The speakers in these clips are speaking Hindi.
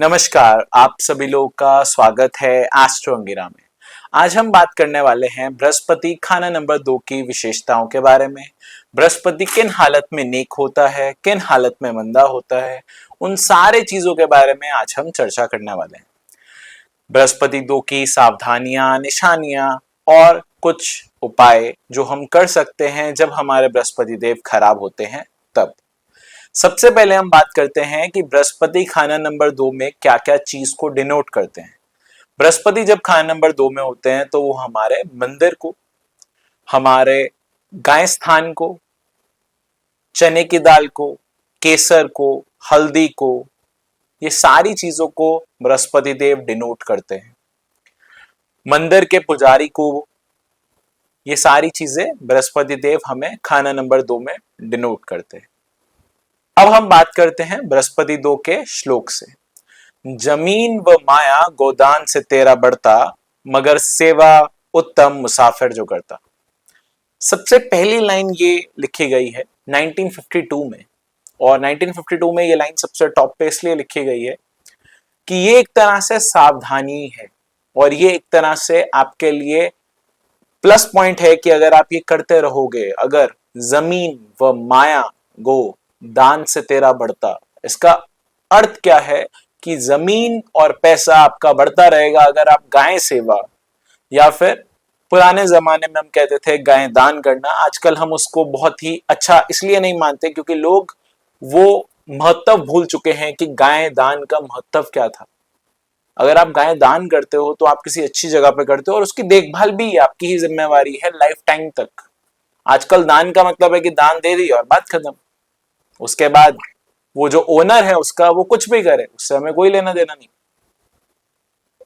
नमस्कार, आप सभी लोगों का स्वागत है एस्ट्रो अंगिरा में। आज हम बात करने वाले हैं बृहस्पति खाना नंबर 2 की विशेषताओं के बारे में। बृहस्पति किन हालत में नेक होता है, किन हालत में मंदा होता है, उन सारे चीजों के बारे में आज हम चर्चा करने वाले हैं। बृहस्पति 2 की सावधानियां, निशानियां और कुछ उपाय जो हम कर सकते हैं जब हमारे बृहस्पति देव खराब होते हैं तब। सबसे पहले हम बात करते हैं कि बृहस्पति खाना नंबर 2 में क्या क्या चीज को डिनोट करते हैं। बृहस्पति जब खाना नंबर 2 में होते हैं तो वो हमारे मंदिर को, हमारे गाय स्थान को, चने की दाल को, केसर को, हल्दी को, ये सारी चीजों को बृहस्पति देव डिनोट करते हैं। मंदिर के पुजारी को, ये सारी चीजें बृहस्पति देव हमें खाना नंबर 2 में डिनोट करते हैं। अब हम बात करते हैं बृहस्पति 2 के श्लोक से। जमीन व माया गोदान से तेरा बढ़ता, मगर सेवा उत्तम मुसाफिर जो करता। सबसे पहली लाइन ये लिखी गई है 1952 में, और 1952 में ये लाइन सबसे टॉप पे इसलिए लिखी गई है कि ये एक तरह से सावधानी है और ये एक तरह से आपके लिए प्लस पॉइंट है कि अगर आप ये करते रहोगे, अगर जमीन व माया गो दान से तेरा बढ़ता, इसका अर्थ क्या है कि जमीन और पैसा आपका बढ़ता रहेगा अगर आप गाय सेवा, या फिर पुराने जमाने में हम कहते थे गाय दान करना, आजकल हम उसको बहुत ही अच्छा इसलिए नहीं मानते क्योंकि लोग वो महत्व भूल चुके हैं कि गाय दान का महत्व क्या था। अगर आप गाय दान करते हो तो आप किसी अच्छी जगह पे करते हो और उसकी देखभाल भी आपकी ही जिम्मेवारी है लाइफ टाइम तक। आजकल दान का मतलब है कि दान दे दी और बात खत्म, उसके बाद वो जो ओनर है उसका वो कुछ भी करे, उससे हमें कोई लेना देना नहीं।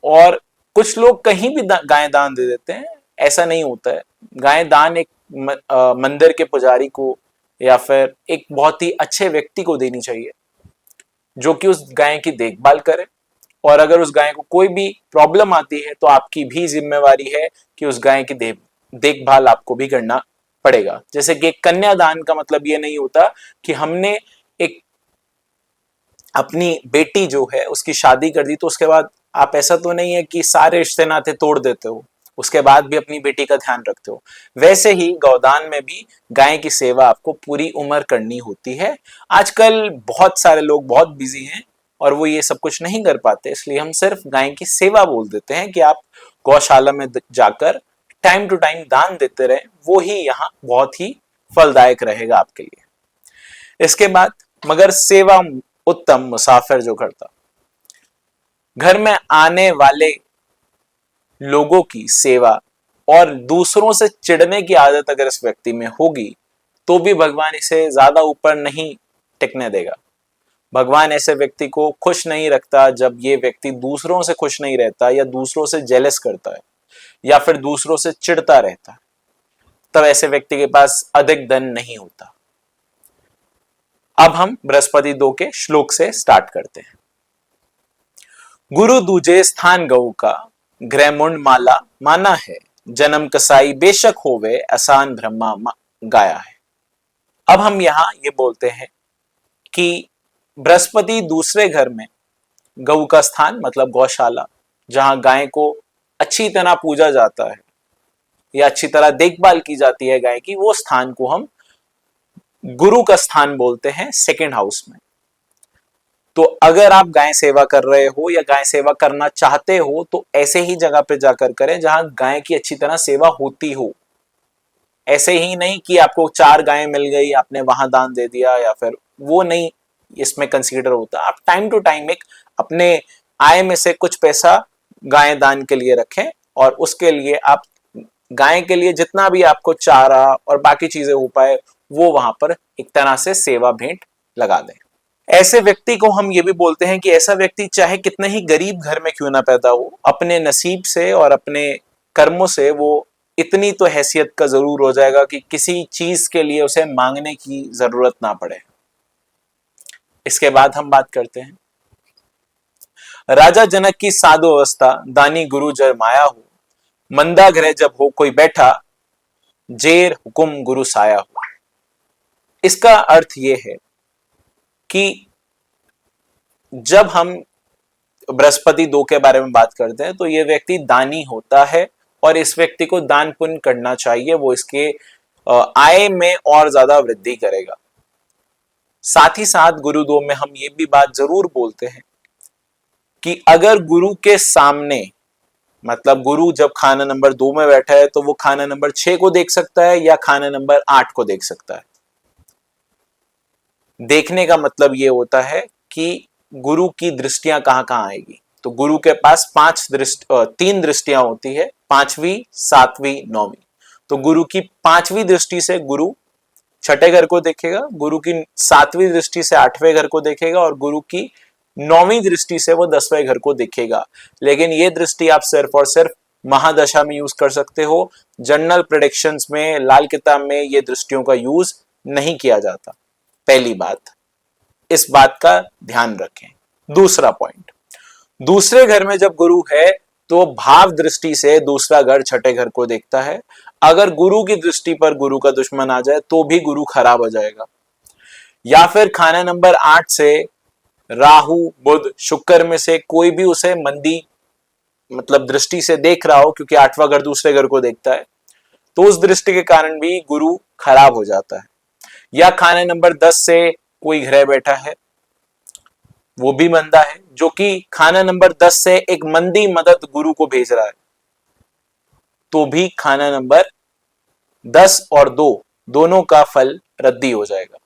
और कुछ लोग कहीं भी गाय दान दे देते हैं, ऐसा नहीं होता है। गाय दान एक मंदिर के पुजारी को या फिर एक बहुत ही अच्छे व्यक्ति को देनी चाहिए जो कि उस गाय की देखभाल करे, और अगर उस गाय को कोई भी प्रॉब्लम आती है तो आपकी भी जिम्मेवारी है कि उस गाय की देखभाल आपको भी करना पड़ेगा। जैसे कि कन्यादान का मतलब ये नहीं होता कि हमने एक अपनी बेटी जो है उसकी शादी कर दी तो उसके बाद आप ऐसा तो नहीं है कि सारे रिश्ते नाते तोड़ देते हो, उसके बाद भी अपनी बेटी का ध्यान रखते हो। वैसे ही गौदान में भी गाय की सेवा आपको पूरी उम्र करनी होती है। आजकल बहुत सारे लोग बहुत बिजी हैं और वो ये सब कुछ नहीं कर पाते, इसलिए हम सिर्फ गाय की सेवा बोल देते हैं कि आप गौशाला में जाकर टाइम टू टाइम दान देते रहे, वो ही यहाँ बहुत ही फलदायक रहेगा आपके लिए। इसके बाद मगर सेवा उत्तम मुसाफिर जो करता, घर में आने वाले लोगों की सेवा और दूसरों से चिढ़ने की आदत अगर इस व्यक्ति में होगी तो भी भगवान इसे ज्यादा ऊपर नहीं टिकने देगा। भगवान ऐसे व्यक्ति को खुश नहीं रखता जब ये व्यक्ति दूसरों से खुश नहीं रहता या दूसरों से जेलस करता है या फिर दूसरों से चिढ़ता रहता है, तब ऐसे व्यक्ति के पास अधिक धन नहीं होता। अब हम बृहस्पति 2 के श्लोक से स्टार्ट करते हैं। गुरु दूजे स्थान गऊ का, ग्रह मुंड माला माना है, जन्म कसाई बेशक होवे, आसान ब्रह्मा गाया है। अब हम यहां ये बोलते हैं कि बृहस्पति दूसरे घर में, गऊ का स्थान मतलब गौशाला, जहां गाय को अच्छी तरह पूजा जाता है या अच्छी तरह देखभाल की जाती है गाय की, वो स्थान को हम गुरु का स्थान बोलते हैं सेकंड हाउस में। तो अगर आप गाय सेवा कर रहे हो या गाय सेवा करना चाहते हो तो ऐसे ही जगह पे जाकर करें जहां गाय की अच्छी तरह सेवा होती हो। ऐसे ही नहीं कि आपको 4 गायें मिल गई आपने वहां दान दे दिया, या फिर वो नहीं इसमें कंसीडर होता। आप टाइम टू टाइम एक अपने आय में से कुछ पैसा गाय दान के लिए रखें और उसके लिए आप गाय के लिए जितना भी आपको चारा और बाकी चीजें हो पाए वो वहां पर एक तरह से सेवा भेंट लगा दें। ऐसे व्यक्ति को हम ये भी बोलते हैं कि ऐसा व्यक्ति चाहे कितने ही गरीब घर में क्यों ना पैदा हो, अपने नसीब से और अपने कर्मों से वो इतनी तो हैसियत का जरूर हो जाएगा कि किसी चीज के लिए उसे मांगने की जरूरत ना पड़े। इसके बाद हम बात करते हैं राजा जनक की साधु अवस्था, दानी गुरु जर माया हो, मंदा ग्रह जब हो कोई बैठा, जेर हुकुम गुरु साया हो। इसका अर्थ यह है कि जब हम बृहस्पति 2 के बारे में बात करते हैं तो ये व्यक्ति दानी होता है और इस व्यक्ति को दान पुण्य करना चाहिए, वो इसके आय में और ज्यादा वृद्धि करेगा। साथ ही साथ गुरु 2 में हम ये भी बात जरूर बोलते हैं कि अगर गुरु के सामने, मतलब गुरु जब खाना नंबर 2 में बैठा है तो वो खाना नंबर 6 को देख सकता है या खाना नंबर 8 को देख सकता है। देखने का मतलब ये होता है कि गुरु की दृष्टियां कहां कहां आएगी। तो गुरु के पास 3 दृष्टियां होती है, 5वीं, 7वीं, 9वीं। तो गुरु की 5वीं दृष्टि से गुरु छठे घर को देखेगा, गुरु की 7वीं दृष्टि से 8वें घर को देखेगा और गुरु की 9वीं दृष्टि से वो 10वें घर को देखेगा। लेकिन ये दृष्टि आप सिर्फ और सिर्फ महादशा में यूज कर सकते हो। जनरल प्रेडिक्शंस में, लाल किताब में ये दृष्टियों का यूज नहीं किया जाता। पहली बात, इस बात का ध्यान रखें। दूसरा पॉइंट, दूसरे घर में जब गुरु है तो भाव दृष्टि से दूसरा घर छठे घर को देखता है। अगर गुरु की दृष्टि पर गुरु का दुश्मन आ जाए तो भी गुरु खराब हो जाएगा। या फिर खाना नंबर 8 से राहु, बुध, शुक्र में से कोई भी उसे मंदी मतलब दृष्टि से देख रहा हो, क्योंकि 8वां घर दूसरे घर को देखता है, तो उस दृष्टि के कारण भी गुरु खराब हो जाता है। या खाने नंबर 10 से कोई ग्रह बैठा है, वो भी मंदा है, जो कि खाना नंबर 10 से एक मंदी मदद गुरु को भेज रहा है, तो भी खाना नंबर 10 और 2 दोनों का फल रद्दी हो जाएगा।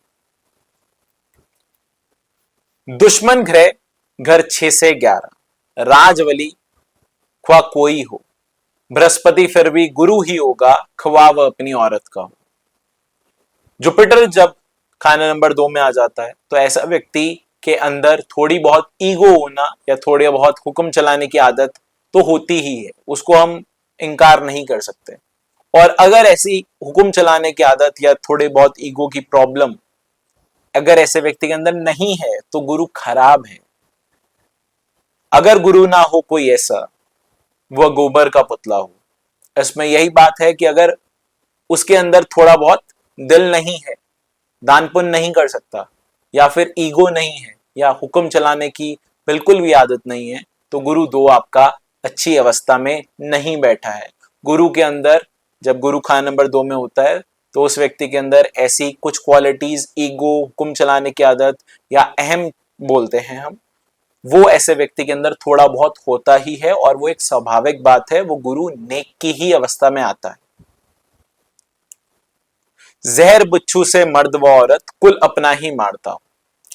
दुश्मन ग्रह घर 6 से 11, राजवली ख्वा कोई हो, बृहस्पति फिर भी गुरु ही होगा, ख्वा वह अपनी औरत का हो। जुपिटर जब खाना नंबर 2 में आ जाता है तो ऐसा व्यक्ति के अंदर थोड़ी बहुत ईगो होना या थोड़ी बहुत हुक्म चलाने की आदत तो होती ही है, उसको हम इनकार नहीं कर सकते। और अगर ऐसी हुक्म चलाने की आदत या थोड़े बहुत ईगो की प्रॉब्लम अगर ऐसे व्यक्ति के अंदर नहीं है तो गुरु खराब है। अगर गुरु ना हो कोई ऐसा, वह गोबर का पुतला हो। इसमें यही बात है कि अगर उसके अंदर थोड़ा बहुत दिल नहीं है, दान पुण्य नहीं कर सकता, या फिर ईगो नहीं है, या हुक्म चलाने की बिल्कुल भी आदत नहीं है, तो गुरु 2 आपका अच्छी अवस्था में नहीं बैठा है। गुरु के अंदर जब गुरु खाना नंबर 2 में होता है तो उस व्यक्ति के अंदर ऐसी कुछ क्वालिटीज, ईगो, हुक्म चलाने की आदत या अहम बोलते हैं हम, वो ऐसे व्यक्ति के अंदर थोड़ा बहुत होता ही है और वो एक स्वाभाविक बात है, वो गुरु नेक की ही अवस्था में आता है। जहर बिच्छू से मर्द व औरत कुल अपना ही मारता हो।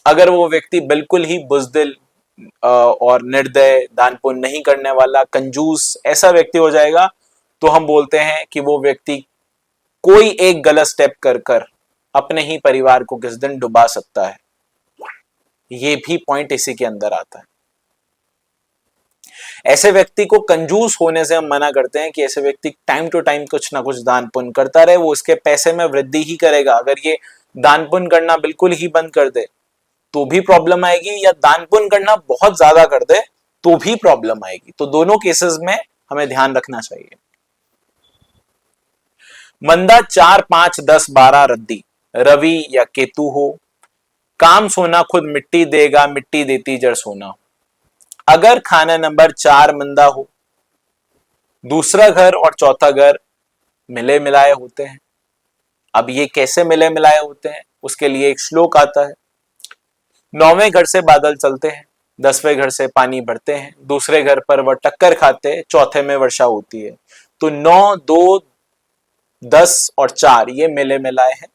अगर वो व्यक्ति बिल्कुल ही बुजदिल और निर्दय, दान पुण्य नहीं करने वाला, कंजूस ऐसा व्यक्ति हो जाएगा तो हम बोलते हैं कि वो व्यक्ति कोई एक गलत स्टेप कर कर अपने ही परिवार को किस दिन डुबा सकता है। ये भी पॉइंट इसी के अंदर आता है। ऐसे व्यक्ति को कंजूस होने से हम मना करते हैं कि ऐसे व्यक्ति टाइम टू टाइम कुछ ना कुछ दान पुण्य करता रहे, वो उसके पैसे में वृद्धि ही करेगा। अगर ये दान पुण्य करना बिल्कुल ही बंद कर दे तो भी प्रॉब्लम आएगी, या दान पुण्य करना बहुत ज्यादा कर दे तो भी प्रॉब्लम आएगी। तो दोनों केसेस में हमें ध्यान रखना चाहिए। मंदा 4, 5, 10, 12 रद्दी, रवि या केतु हो। काम सोना खुद मिट्टी देगा, मिट्टी देती जड़ सोना हो। अगर खाना नंबर 4 मंदा हो, दूसरा घर और चौथा घर मिले मिलाए होते हैं। अब ये कैसे मिले मिलाए होते हैं, उसके लिए एक श्लोक आता है। 9वें घर से बादल चलते हैं, 10वें घर से पानी भरते हैं, दूसरे घर पर वह टक्कर खाते, चौथे में वर्षा होती है। तो 9, 2, 10 और 4 ये मिले मिलाए हैं।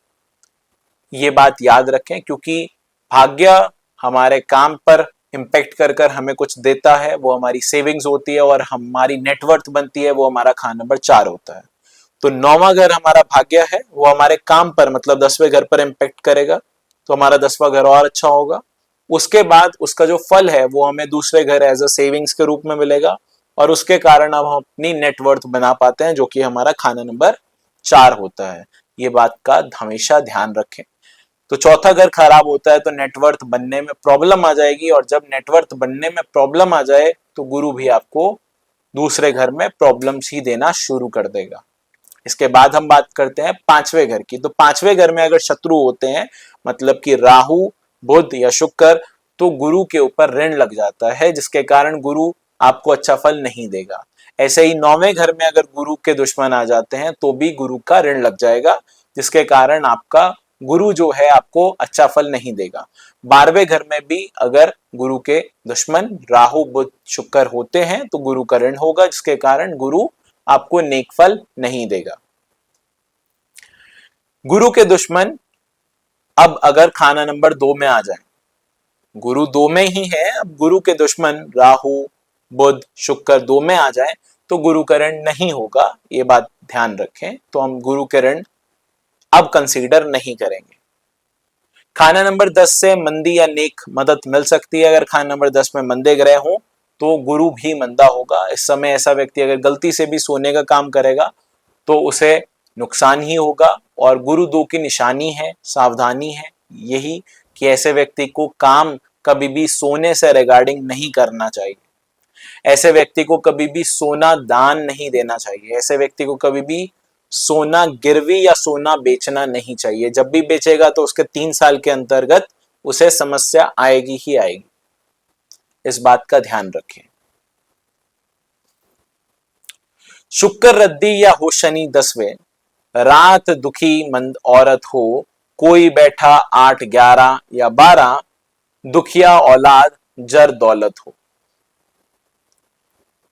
ये बात याद रखें, क्योंकि भाग्य हमारे काम पर इम्पैक्ट कर कर हमें कुछ देता है, वो हमारी सेविंग्स होती है और हमारी नेटवर्थ बनती है, वो हमारा खाना नंबर 4 होता है। तो 9वां घर हमारा भाग्य है, वो हमारे काम पर मतलब 10वें घर पर इम्पैक्ट करेगा, तो हमारा 10वां घर और अच्छा होगा। उसके बाद उसका जो फल है वो हमें दूसरे घर एज अ सेविंग्स के रूप में मिलेगा और उसके कारण अब हम अपनी नेटवर्थ बना पाते हैं, जो कि हमारा खाना नंबर 4 होता है। ये बात का हमेशा ध्यान रखें। तो चौथा घर खराब होता है तो नेटवर्थ बनने में प्रॉब्लम आ जाएगी, और जब नेटवर्थ बनने में प्रॉब्लम आ जाए तो गुरु भी आपको दूसरे घर में प्रॉब्लम्स ही देना शुरू कर देगा। इसके बाद हम बात करते हैं 5वें घर की। तो 5वें घर में अगर शत्रु होते हैं, मतलब कि राहु, बुध या शुक्र, तो गुरु के ऊपर ऋण लग जाता है, जिसके कारण गुरु आपको अच्छा फल नहीं देगा। ऐसे ही 9वें घर में अगर गुरु के दुश्मन आ जाते हैं तो भी गुरु का ऋण लग जाएगा, जिसके कारण आपका गुरु जो है आपको अच्छा फल नहीं देगा। 12वें घर में भी अगर गुरु के दुश्मन राहु बुध शुक्र होते हैं तो गुरु का ऋण होगा, जिसके कारण गुरु आपको नेक फल नहीं देगा। गुरु के दुश्मन अब अगर खाना नंबर 2 में आ जाए, गुरु 2 में ही है, अब गुरु के दुश्मन राहु बुध शुक्र 2 में आ जाए तो गुरु का ऋण नहीं होगा, ये बात ध्यान रखें। तो हम गुरु के ऋण अब कंसीडर नहीं करेंगे। खाना नंबर 10 से मंदी या नेक मदद मिल सकती है। अगर खाना नंबर 10 में मंदे ग्रह हो तो गुरु भी मंदा होगा। इस समय ऐसा व्यक्ति अगर गलती से भी सोने का काम करेगा तो उसे नुकसान ही होगा। और गुरु 2 की निशानी है, सावधानी है यही कि ऐसे व्यक्ति को काम कभी भी सोने से रिगार्डिंग नहीं करना चाहिए। ऐसे व्यक्ति को कभी भी सोना दान नहीं देना चाहिए। ऐसे व्यक्ति को कभी भी सोना गिरवी या सोना बेचना नहीं चाहिए। जब भी बेचेगा तो उसके 3 साल के अंतर्गत उसे समस्या आएगी ही आएगी। इस बात का ध्यान रखें। शुक्र रद्दी या हो शनि 10वें, रात दुखी मंद औरत हो, कोई बैठा 8 11 या 12, दुखिया औलाद जर दौलत हो।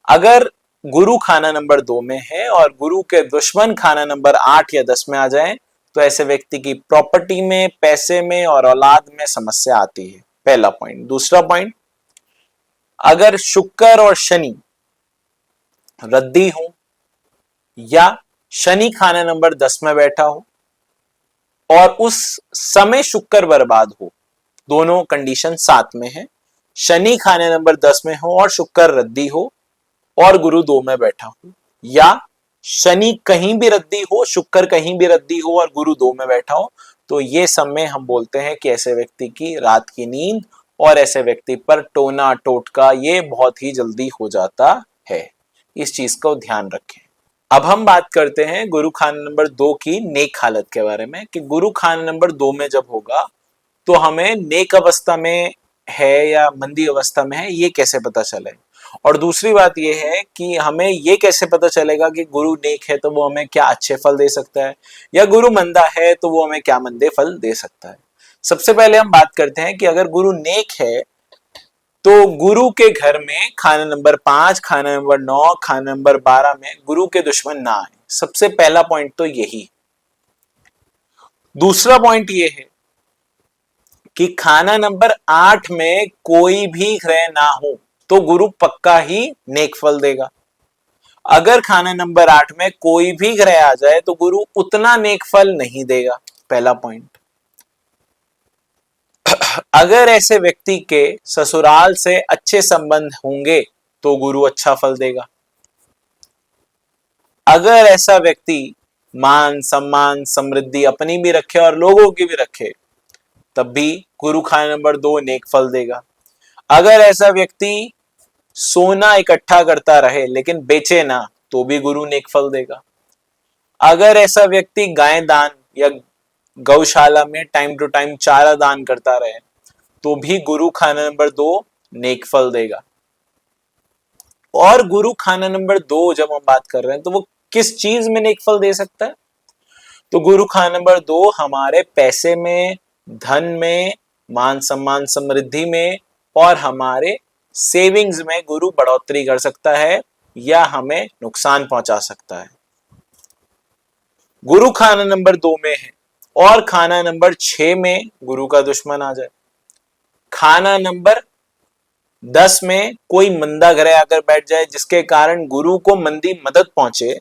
अगर गुरु खाना नंबर 2 में है और गुरु के दुश्मन खाना नंबर 8 या 10 में आ जाए तो ऐसे व्यक्ति की प्रॉपर्टी में, पैसे में और औलाद में समस्या आती है। पहला पॉइंट। दूसरा पॉइंट, अगर शुक्र और शनि रद्दी हो या शनि खाना नंबर 10 में बैठा हो और उस समय शुक्र बर्बाद हो, दोनों कंडीशन साथ में है। शनि खाने नंबर 10 में हो और शुक्र रद्दी हो और गुरु 2 में बैठा हो, या शनि कहीं भी रद्दी हो, शुक्र कहीं भी रद्दी हो और गुरु 2 में बैठा हो, तो ये समय हम बोलते हैं कि ऐसे व्यक्ति की रात की नींद और ऐसे व्यक्ति पर टोना टोटका ये बहुत ही जल्दी हो जाता है। इस चीज को ध्यान रखें। अब हम बात करते हैं गुरु खाना नंबर 2 की नेक हालत के बारे में कि गुरु खाना नंबर 2 में जब होगा तो हमें नेक अवस्था में है या मंदी अवस्था में है ये कैसे पता चले। और दूसरी बात यह है कि हमें ये कैसे पता चलेगा कि गुरु नेक है तो वो हमें क्या अच्छे फल दे सकता है या गुरु मंदा है तो वो हमें क्या मंदे फल दे सकता है। सबसे पहले हम बात करते हैं कि अगर गुरु नेक है तो गुरु के घर में खाना नंबर 5, खाना नंबर 9, खाना नंबर 12 में गुरु के दुश्मन ना आए। सबसे पहला पॉइंट तो यही। दूसरा पॉइंट ये है कि खाना नंबर 8 में कोई भी ग्रह ना हो तो गुरु पक्का ही नेक फल देगा। अगर खाना नंबर 8 में कोई भी ग्रह आ जाए तो गुरु उतना नेक फल नहीं देगा। पहला पॉइंट। अगर ऐसे व्यक्ति के ससुराल से अच्छे संबंध होंगे तो गुरु अच्छा फल देगा। अगर ऐसा व्यक्ति मान सम्मान समृद्धि अपनी भी रखे और लोगों की भी रखे तब भी गुरु खाना नंबर 2 नेक फल देगा। अगर ऐसा व्यक्ति सोना इकट्ठा करता रहे लेकिन बेचे ना तो भी गुरु नेक फल देगा। अगर ऐसा व्यक्ति गाय दान या गौशाला में टाइम टू टाइम चारा दान करता रहे तो भी गुरु खाना नंबर 2 नेक फल देगा। और गुरु खाना नंबर 2 जब हम बात कर रहे हैं तो वो किस चीज में नेक फल दे सकता है? तो गुरु खाना नंबर 2 हमारे पैसे में, धन में, मान सम्मान समृद्धि में और हमारे सेविंग्स में गुरु बढ़ोतरी कर सकता है या हमें नुकसान पहुंचा सकता है। गुरु खाना नंबर 2 में है और खाना नंबर 6 में गुरु का दुश्मन आ जाए, खाना नंबर 10 में कोई मंदा ग्रह आकर बैठ जाए जिसके कारण गुरु को मंदी मदद पहुंचे,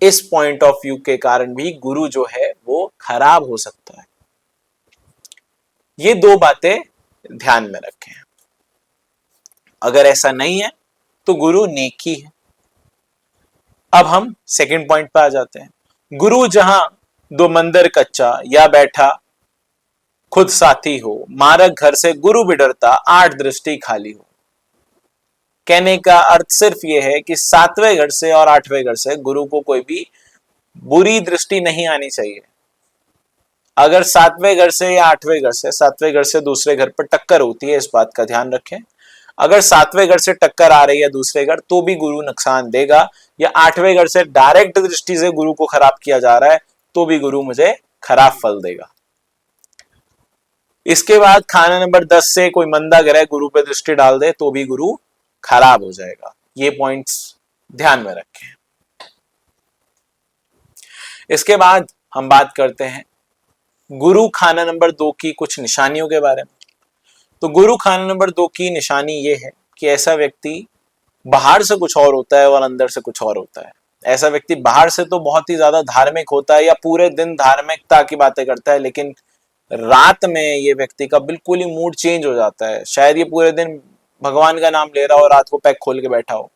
इस पॉइंट ऑफ व्यू के कारण भी गुरु जो है वो खराब हो सकता है। ये 2 बातें ध्यान में रखें। अगर ऐसा नहीं है तो गुरु नेक ही है। अब हम सेकंड पॉइंट पे आ जाते हैं। गुरु जहां 2 मंदिर कच्चा या बैठा खुद साथी हो, मारक घर से गुरु भी डरता, 8 दृष्टि खाली हो। कहने का अर्थ सिर्फ यह है कि 7वें घर से और 8वें घर से गुरु को कोई भी बुरी दृष्टि नहीं आनी चाहिए। अगर सातवें घर से या आठवें घर से, सातवें घर से दूसरे घर पर टक्कर होती है, इस बात का ध्यान रखें। अगर सातवें घर से टक्कर आ रही है दूसरे घर तो भी गुरु नुकसान देगा, या आठवें घर से डायरेक्ट दृष्टि से गुरु को खराब किया जा रहा है तो भी गुरु मुझे खराब फल देगा। इसके बाद खाना नंबर 10 से कोई मंदा ग्रह गुरु पे दृष्टि डाल दे तो भी गुरु खराब हो जाएगा। ये पॉइंट्स ध्यान में रखें। इसके बाद हम बात करते हैं गुरु खाना नंबर 2 की कुछ निशानियों के बारे में। तो गुरु खाना नंबर 2 की निशानी यह है कि ऐसा व्यक्ति बाहर से कुछ और होता है और अंदर से कुछ और होता है। ऐसा व्यक्ति बाहर से तो बहुत ही ज्यादा धार्मिक होता है या पूरे दिन धार्मिकता की बातें करता है, लेकिन रात में ये व्यक्ति का बिल्कुल ही मूड चेंज हो जाता है। शायद ये पूरे दिन भगवान का नाम ले रहा हो, रात को पैक खोल के बैठा हो,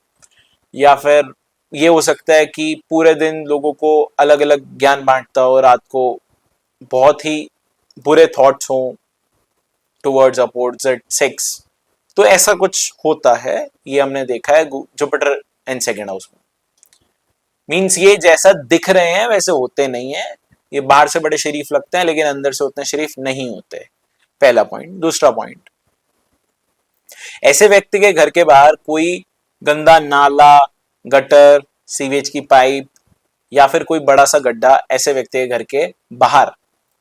या फिर ये हो सकता है कि पूरे दिन लोगों को अलग अलग ज्ञान बांटता हो, रात को बहुत ही बुरे थॉट्स हो टुवर्ड्स अपोजिट सेक्स। तो ऐसा कुछ होता है, ये हमने देखा है जुपिटर एंड सेकंड हाउस में। मींस ये जैसा दिख रहे हैं वैसे होते नहीं है, ये बाहर से बड़े शरीफ लगते हैं लेकिन अंदर से उतने शरीफ नहीं होते। पहला पॉइंट। दूसरा पॉइंट, ऐसे व्यक्ति के घर के बाहर कोई गंदा नाला, गटर, सीवेज की पाइप या फिर कोई बड़ा सा गड्ढा ऐसे व्यक्ति के घर के बाहर,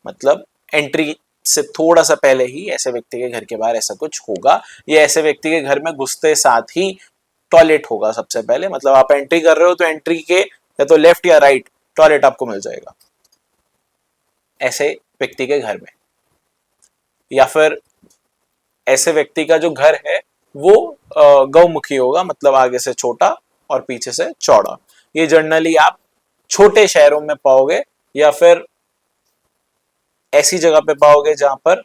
मतलब एंट्री से थोड़ा सा पहले ही ऐसे व्यक्ति के घर के बाहर ऐसा कुछ होगा। ये ऐसे व्यक्ति के घर में घुसते साथ ही टॉयलेट होगा सबसे पहले, मतलब आप एंट्री कर रहे हो तो एंट्री के या तो लेफ्ट या राइट टॉयलेट आपको मिल जाएगा ऐसे व्यक्ति के घर में। या फिर ऐसे व्यक्ति का जो घर है वो गौमुखी होगा, मतलब आगे से छोटा और पीछे से चौड़ा। ये जनरली आप छोटे शहरों में पाओगे या फिर ऐसी जगह पे पाओगे जहां पर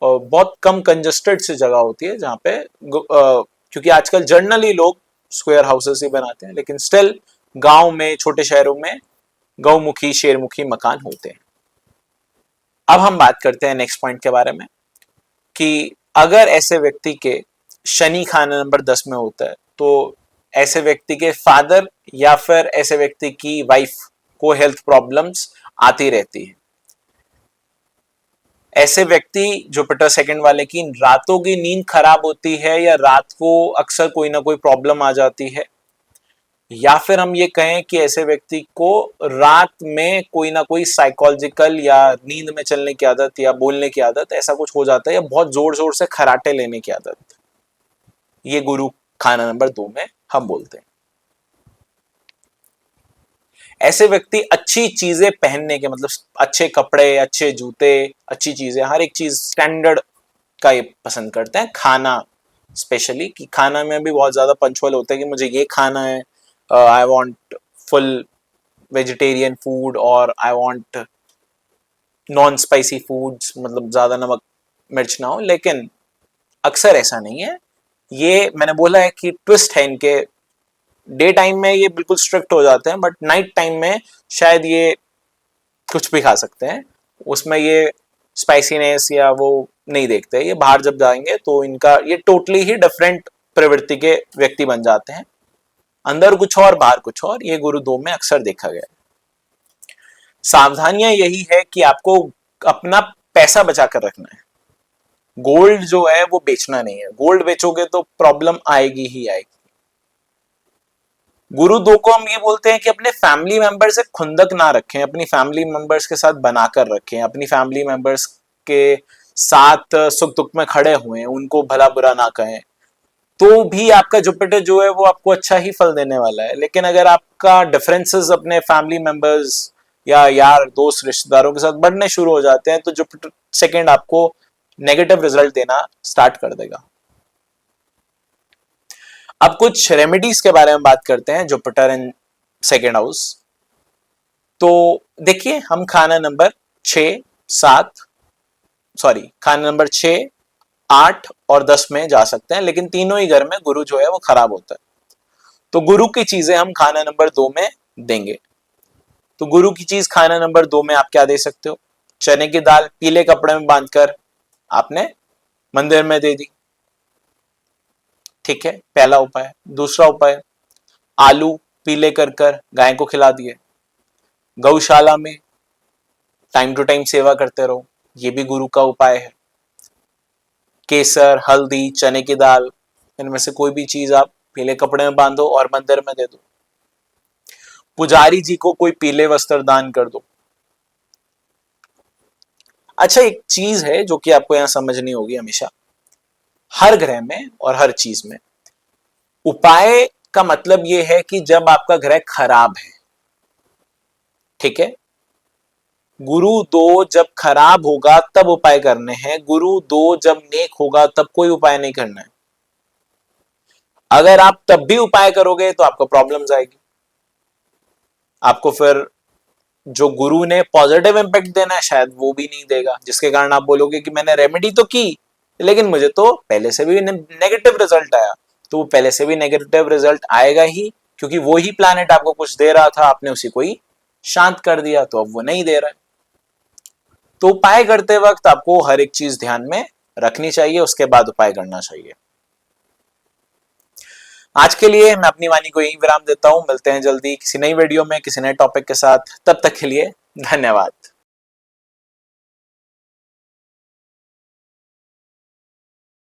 बहुत कम कंजस्टेड सी जगह होती है, जहां पे क्योंकि आजकल जनरली लोग स्क्वायर हाउसेस ही बनाते हैं, लेकिन स्टिल गांव में, छोटे शहरों में गौमुखी, शेरमुखी मकान होते हैं। अब हम बात करते हैं नेक्स्ट पॉइंट के बारे में कि अगर ऐसे व्यक्ति के शनि खाना नंबर 10 में होता है तो ऐसे व्यक्ति के फादर या फिर ऐसे व्यक्ति की वाइफ को हेल्थ प्रॉब्लम्स आती रहती है। ऐसे व्यक्ति जुपिटर सेकंड वाले की रातों की नींद खराब होती है या रात को अक्सर कोई ना कोई प्रॉब्लम आ जाती है, या फिर हम ये कहें कि ऐसे व्यक्ति को रात में कोई ना कोई साइकोलॉजिकल या नींद में चलने की आदत या बोलने की आदत ऐसा कुछ हो जाता है, या बहुत जोर जोर से खराटे लेने की आदत, ये गुरु खाना नंबर 2 में हम बोलते हैं। ऐसे व्यक्ति अच्छी चीजें पहनने के, मतलब अच्छे कपड़े, अच्छे जूते, अच्छी चीजें, हर एक चीज स्टैंडर्ड का ये पसंद करते हैं। खाना स्पेशली, कि खाना में भी बहुत ज्यादा पंचुअल होते हैं कि मुझे ये खाना है, I want full vegetarian food और I want non spicy foods, मतलब ज्यादा नमक मिर्च ना हो। लेकिन अक्सर ऐसा नहीं है। ये मैंने बोला है कि ट्विस्ट है इनके। डे टाइम में ये बिल्कुल स्ट्रिक्ट हो जाते हैं, बट नाइट टाइम में शायद ये कुछ भी खा सकते हैं, उसमें ये स्पाइसीनेस या वो नहीं देखते। ये बाहर जब जाएंगे तो इनका ये टोटली ही डिफरेंट प्रवृत्ति के व्यक्ति बन जाते हैं, अंदर कुछ और बाहर कुछ और। ये गुरु 2 में अक्सर देखा गया है। सावधानियां यही है कि आपको अपना पैसा बचा कर रखना है। गोल्ड जो है वो बेचना नहीं है, गोल्ड बेचोगे तो प्रॉब्लम आएगी ही आएगी। गुरु 2 को हम ये बोलते हैं कि अपने फैमिली मेंबर से खुंदक ना रखें, अपनी फैमिली मेंबर्स के साथ बनाकर रखें, अपनी फैमिली मेंबर्स के साथ सुख दुख में खड़े हुए, उनको भला बुरा ना कहें, तो भी आपका जुपिटर जो है वो आपको अच्छा ही फल देने वाला है। लेकिन अगर आपका डिफरेंसेस अपने फैमिली मेंबर्स या यार दोस्त रिश्तेदारों के साथ बढ़ने शुरू हो जाते हैं तो जुपिटर सेकंड आपको नेगेटिव रिजल्ट देना स्टार्ट कर देगा। अब कुछ रेमेडीज के बारे में बात करते हैं जुपिटर इन सेकेंड हाउस। तो देखिए, हम खाना नंबर 6, 8 और 10 में जा सकते हैं, लेकिन तीनों ही घर में गुरु जो है वो खराब होता है। तो गुरु की चीजें हम खाना नंबर 2 में देंगे। तो गुरु की चीज खाना नंबर 2 में आप क्या दे सकते हो? चने की दाल पीले कपड़े में बांधकर आपने मंदिर में दे दी, ठीक है, पहला उपाय। दूसरा उपाय, आलू पीले कर गाय को खिला दिए। गौशाला में टाइम टू टाइम सेवा करते रहो, ये भी गुरु का उपाय है। केसर, हल्दी, चने की दाल, इनमें से कोई भी चीज आप पीले कपड़े में बांधो और मंदिर में दे दो। पुजारी जी को कोई पीले वस्त्र दान कर दो। अच्छा, एक चीज है जो कि आपको यहां समझनी होगी हमेशा, हर ग्रह में और हर चीज में उपाय का मतलब यह है कि जब आपका ग्रह खराब है, ठीक है, गुरु दो जब खराब होगा तब उपाय करने हैं, गुरु दो जब नेक होगा तब कोई उपाय नहीं करना है। अगर आप तब भी उपाय करोगे तो आपको प्रॉब्लम्स आएगी, आपको फिर जो गुरु ने पॉजिटिव इंपैक्ट देना है शायद वो भी नहीं देगा, जिसके कारण आप बोलोगे कि मैंने रेमेडी तो की लेकिन मुझे तो पहले से भी नेगेटिव रिजल्ट आया। तो वो पहले से भी नेगेटिव रिजल्ट आएगा ही, क्योंकि वो ही प्लैनेट आपको कुछ दे रहा था, आपने उसी को ही शांत कर दिया, तो अब वो नहीं दे रहा है। तो उपाय करते वक्त आपको हर एक चीज ध्यान में रखनी चाहिए, उसके बाद उपाय करना चाहिए। आज के लिए मैं अपनी वाणी को यहीं विराम देता हूं। मिलते हैं जल्दी किसी नई वीडियो में किसी नए टॉपिक के साथ, तब तक के लिए धन्यवाद।